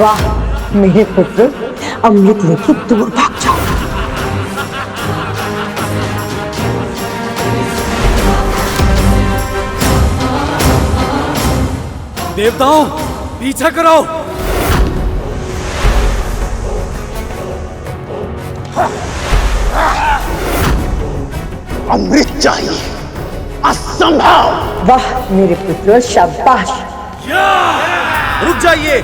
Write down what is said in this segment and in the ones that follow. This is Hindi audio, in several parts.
वाह मेरे पुत्र, अमृत लेके दूर भाग जाओ। देवताओं, पीछा करो। अमृत चाहिए, असंभव। वाह मेरे पुत्र, शाबाश। रुक जाइए।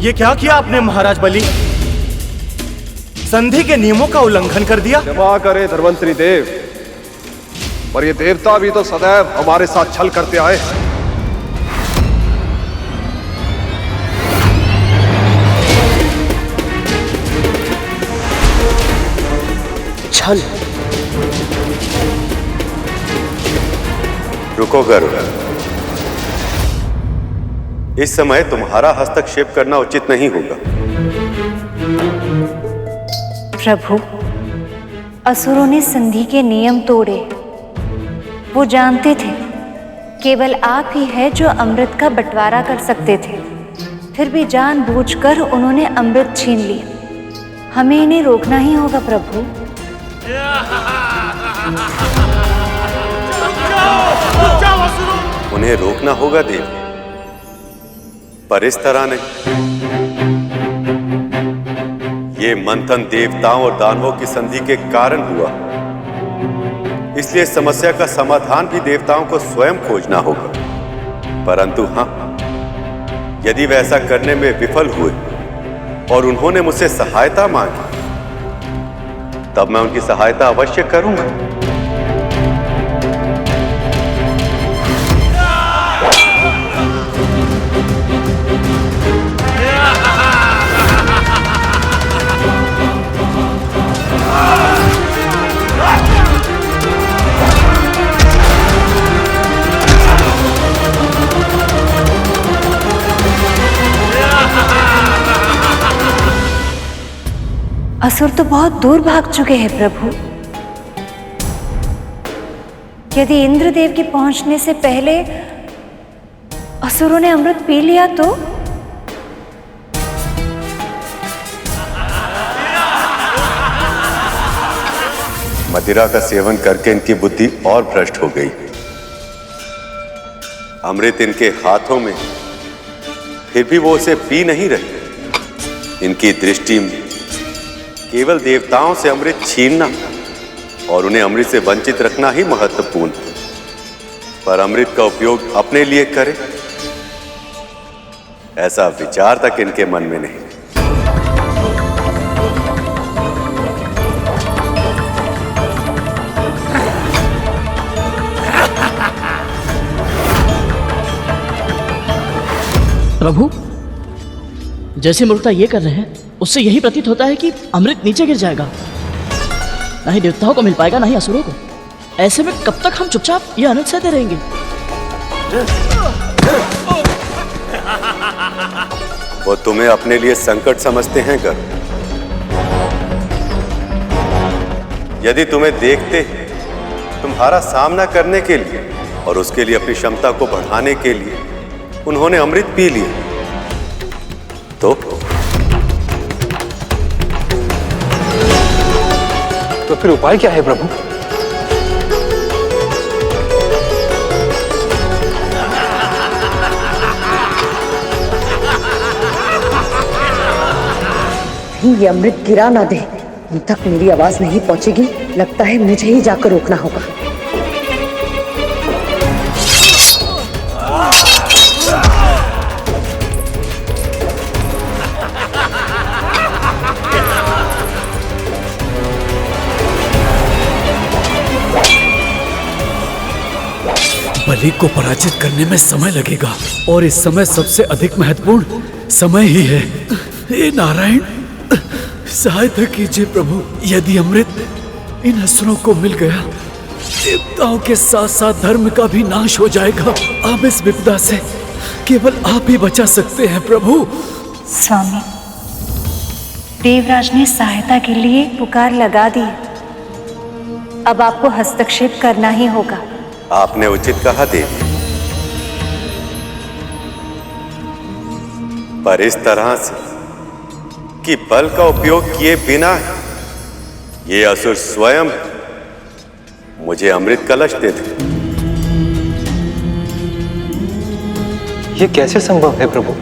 ये क्या किया आपने महाराज बलि? संधि के नियमों का उल्लंघन कर दिया। क्षमा करे धर्मंत्री देव, पर ये देवता भी तो सदैव हमारे साथ छल करते आए हैं। छल? रुको गरुड़, इस समय तुम्हारा हस्तक्षेप करना उचित नहीं होगा। प्रभु, असुरों ने संधि के नियम तोड़े। वो जानते थे केवल आप ही है जो अमृत का बंटवारा कर सकते थे, फिर भी जानबूझकर उन्होंने अमृत छीन लिया। हमें इन्हें रोकना ही होगा प्रभु। उन्हें रोकना होगा देव, पर इस तरह नहीं। ये मंथन देवताओं और दानवों की संधि के कारण हुआ, इसलिए समस्या का समाधान भी देवताओं को स्वयं खोजना होगा। परंतु हाँ, यदि वे ऐसा करने में विफल हुए और उन्होंने मुझसे सहायता मांगी, तब मैं उनकी सहायता अवश्य करूंगा। असुर तो बहुत दूर भाग चुके हैं प्रभु। यदि इंद्रदेव के पहुंचने से पहले असुरों ने अमृत पी लिया तो? मदिरा का सेवन करके इनकी बुद्धि और भ्रष्ट हो गई। अमृत इनके हाथों में, फिर भी वो उसे पी नहीं रहे। इनकी दृष्टि में केवल देवताओं से अमृत छीनना और उन्हें अमृत से वंचित रखना ही महत्वपूर्ण, पर अमृत का उपयोग अपने लिए करें, ऐसा विचार तक इनके मन में नहीं। प्रभु, जैसे मूर्खता ये कर रहे हैं, उससे यही प्रतीत होता है कि अमृत नीचे गिर जाएगा। ना ही देवताओं को मिल पाएगा, ना ही असुरों को। ऐसे में कब तक हम चुपचाप ये अनर्थ सहते रहेंगे? वो तुम्हें अपने लिए संकट समझते हैं गरुड़। यदि तुम्हें देखते तुम्हारा सामना करने के लिए और उसके लिए अपनी क्षमता को बढ़ाने के लिए उन्होंने अमृत पी लिया, तो फिर उपाय क्या है प्रभु? ये अमृत गिरा ना दे। उन तक मेरी आवाज नहीं पहुंचेगी। लगता है मुझे ही जाकर रोकना होगा। बलि को पराजित करने में समय लगेगा, और इस समय सबसे अधिक महत्वपूर्ण समय ही है। हे नारायण, सहायता कीजिए प्रभु। यदि अमृत इन असुरों को मिल गया, देवताओं के साथ साथ धर्म का भी नाश हो जाएगा। अब इस विपदा से केवल आप ही बचा सकते हैं प्रभु। स्वामी, देवराज ने सहायता के लिए पुकार लगा दी, अब आपको हस्तक्षेप करना ही होगा। आपने उचित कहा देवी, पर इस तरह से कि बल का उपयोग किए बिना ये असुर स्वयं मुझे अमृत कलश दे दे। ये कैसे संभव है प्रभु?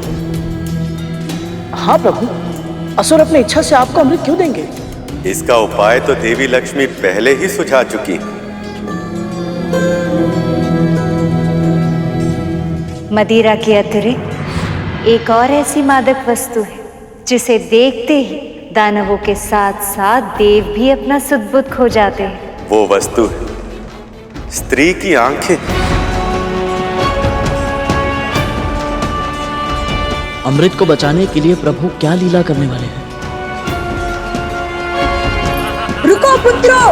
हाँ प्रभु, असुर अपनी इच्छा से आपको अमृत क्यों देंगे? इसका उपाय तो देवी लक्ष्मी पहले ही सुझा चुकी हैं। मदिरा के अतिरिक्त एक और ऐसी मादक वस्तु है जिसे देखते ही दानवों के साथ साथ देव भी अपना सुध-बुध खो जाते हैं। वो वस्तु है स्त्री की आंखें। अमृत को बचाने के लिए प्रभु क्या लीला करने वाले हैं? रुको पुत्रों!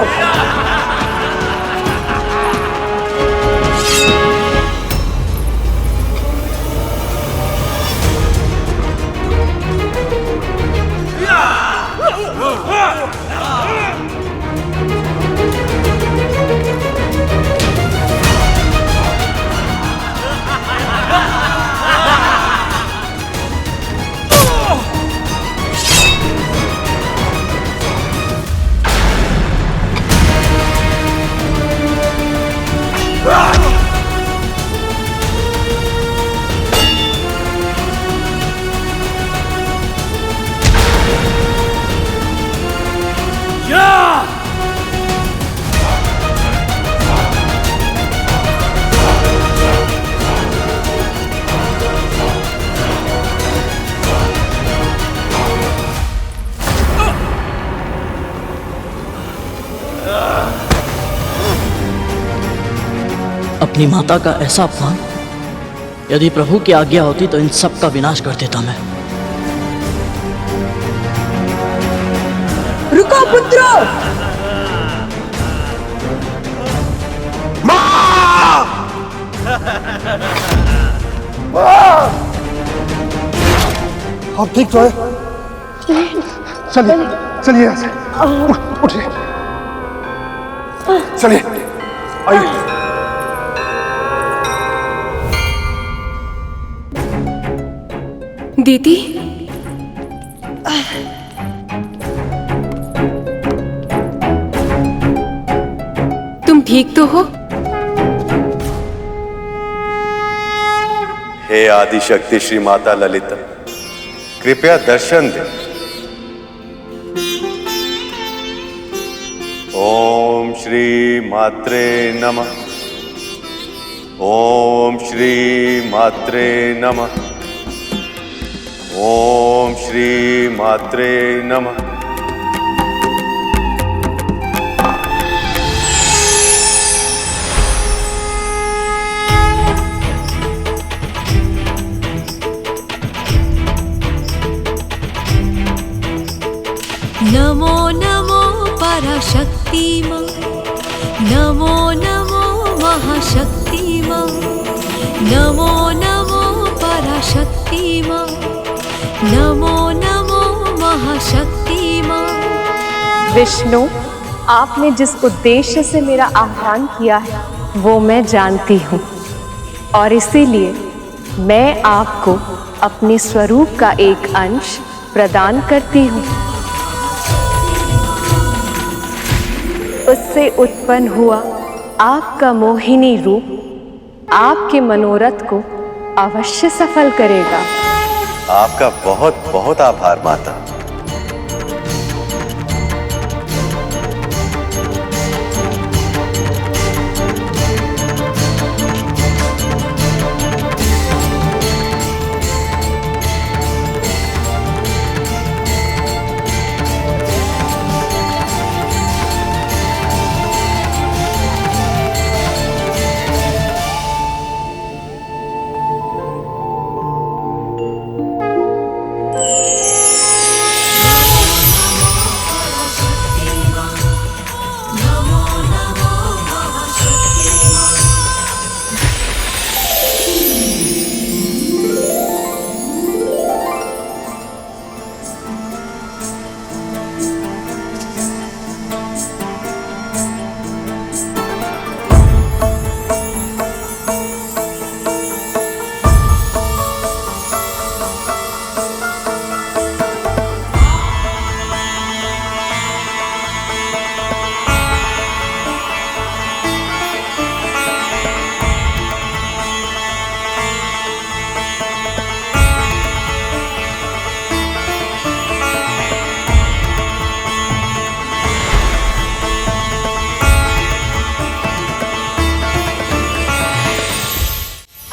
अपनी माता का ऐसा अपमान! यदि प्रभु की आज्ञा होती तो इन सब का विनाश कर देता मैं। रुको पुत्रों! आप ठीक तो है? चलिए चलिए यहाँ से उठिए, चलिए आइए। दीदी, तुम ठीक तो हो? हे आदिशक्ति श्री माता ललिता, कृपया दर्शन दे। ओम श्री मात्रे नमः। ओम श्री मात्रे नमः। ओम श्री मात्रे नमः। नमो नमो पराशक्ति मां, नमो नमो महाशक्ति मां, नमो नमो पराशक्ति मां, नमो नमो महाशक्ति मां। विष्णु, आपने जिस उद्देश्य से मेरा आह्वान किया है वो मैं जानती हूँ, और इसीलिए मैं आपको अपने स्वरूप का एक अंश प्रदान करती हूँ। उससे उत्पन्न हुआ आपका मोहिनी रूप आपके मनोरथ को अवश्य सफल करेगा। आपका बहुत बहुत आभार माता।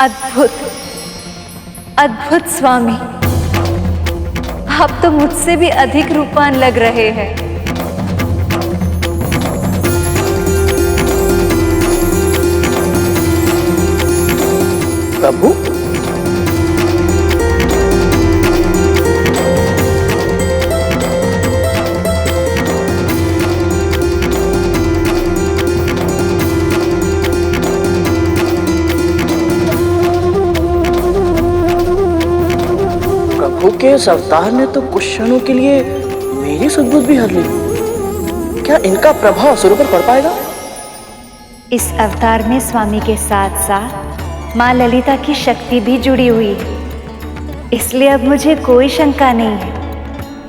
अद्भुत, अद्भुत स्वामी, आप तो मुझसे भी अधिक रूपवान लग रहे हैं। प्रभु, प्रभु के इस अवतार ने तो कुछ क्षणों के लिए मेरी सुध-बुध भी हर ली। क्या इनका प्रभाव असुरों पर पड़ पाएगा? इस अवतार में स्वामी के साथ साथ माँ ललिता की शक्ति भी जुड़ी हुई है, इसलिए अब मुझे कोई शंका नहीं है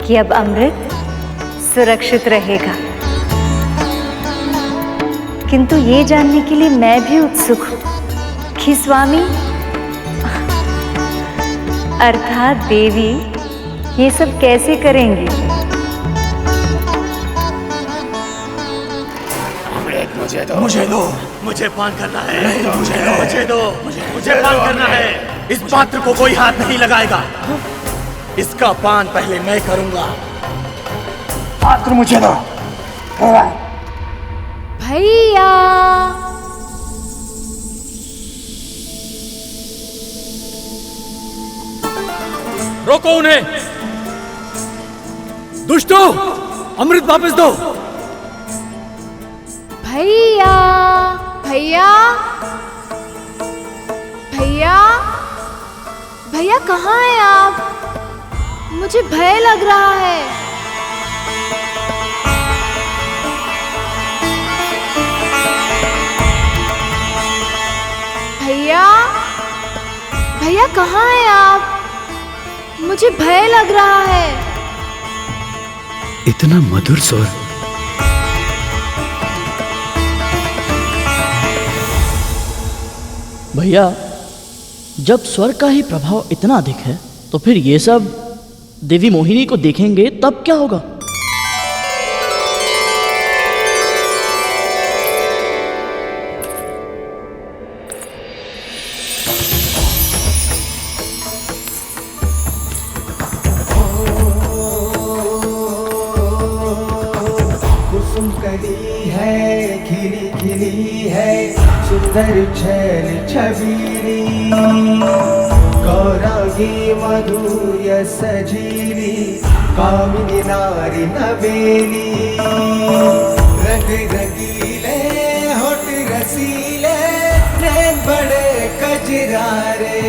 कि अब अमृत सुरक्षित रहेगा। किंतु ये जानने के लिए मैं भी उत्सुक हूँ कि स्वामी अर्थात देवी ये सब कैसे करेंगी। मुझे दो, मुझे पान करना है। मुझे दो, मुझे पान करना है। इस पात्र को कोई हाथ नहीं लगाएगा, इसका पान पहले मैं करूंगा। पात्र मुझे दो। भैया रोको उन्हें। दुष्टों, अमृत वापस दो। भैया भैया भैया भैया कहाँ हैं आप? मुझे भय लग रहा है। भैया भैया कहाँ हैं आप? मुझे भय लग रहा है। इतना मधुर स्वर। भैया, जब स्वर का ही प्रभाव इतना अधिक है तो फिर ये सब देवी मोहिनी को देखेंगे तब क्या होगा? कुसुम कली है, खिली खिली है, सुंदर छैल छबीली, गौरांगी मधुर्य सजीली, कामिनी नारी नवेली, रंग रंगीले होठ रसीले, नैन बड़े कजरारे,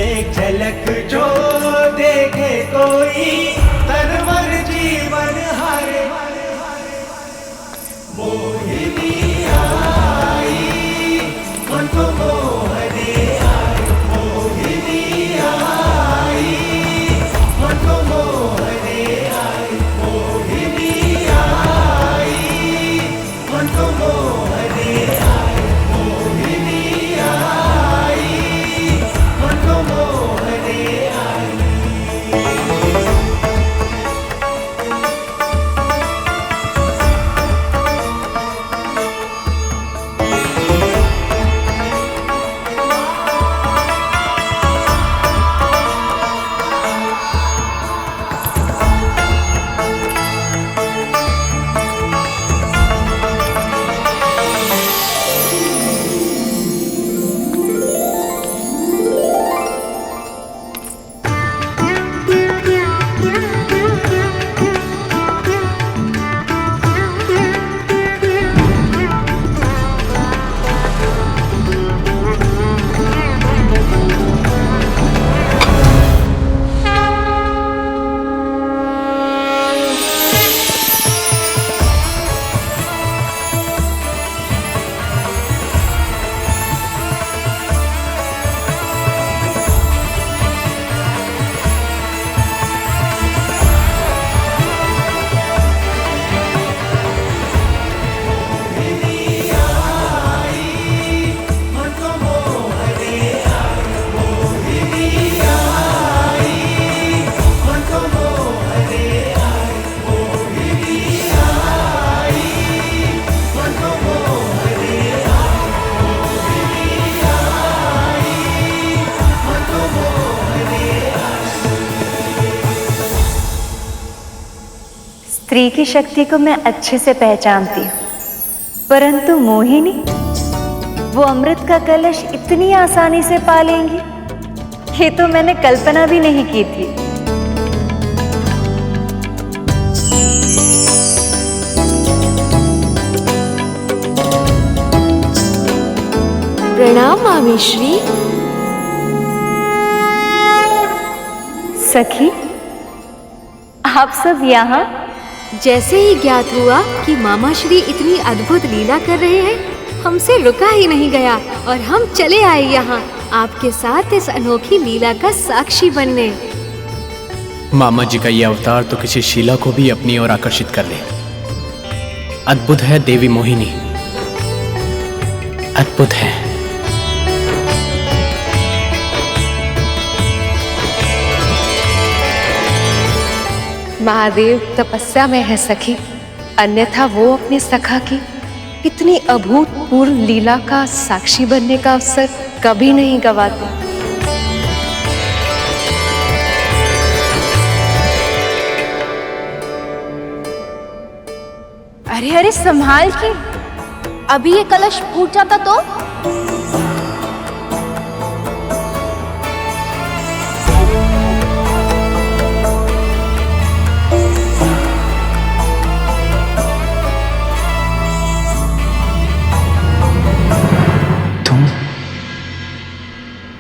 एक झलक जो देखे कोई तनवर जीवन हारे। मोहिनी आई मन को मोहने आई, मोहिनी आई मन को मोहने आई, मोहिनी आई मन को मोहने आई, मोहिनी आई मन को मोहने आई। स्त्री की शक्ति को मैं अच्छे से पहचानती हूँ, परंतु मोहिनी वो अमृत का कलश इतनी आसानी से पा लेंगी, ये तो मैंने कल्पना भी नहीं की थी। प्रणाम मामी श्री। सखी, आप सब यहाँ? जैसे ही ज्ञात हुआ कि मामा श्री इतनी अद्भुत लीला कर रहे हैं, हमसे रुका ही नहीं गया और हम चले आए यहाँ आपके साथ इस अनोखी लीला का साक्षी बनने। मामा जी का ये अवतार तो किसी शीला को भी अपनी ओर आकर्षित कर ले। अद्भुत है देवी मोहिनी, अद्भुत है। महादेव तपस्या में है सखी, अन्यथा वो अपने सखा की इतनी अभूतपूर्व लीला का साक्षी बनने का अवसर कभी नहीं गवाते। अरे अरे संभाल के, अभी ये कलश फूट जाता तो।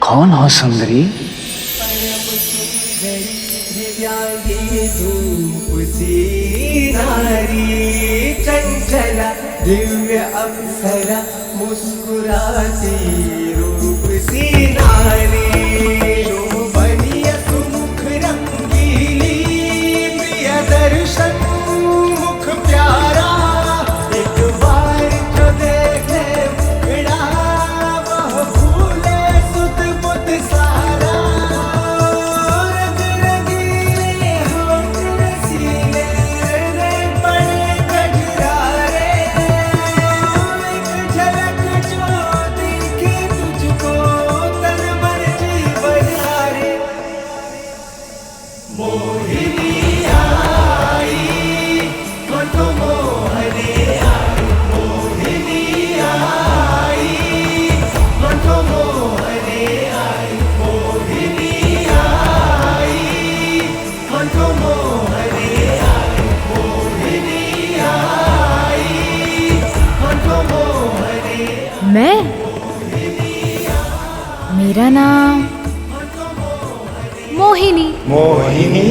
कौन हो सुंदरी? चंचला दिव्य अप्सरा मुस्कुराती रूप सी नारी, शोभनीय सुमुख रंगीली प्रिय दर्शन मुख प्यारा, एक बार जो देखे मुखड़ा वह भूले सुध बुध सारा, रंग रंगीले होठ रसीले रे बड़े गजरारे, एक झलक जो दिखे तुझको तन मन जीवन हारे, मोहिनी आई मन को मोहने आई, मोहिनी आई मन को मोहने आई, मोहिनी आई मन को मोहने आई, मोहिनी आई मन को मोहने। मैं? मेरा नाम मोहिनी। मोहिनी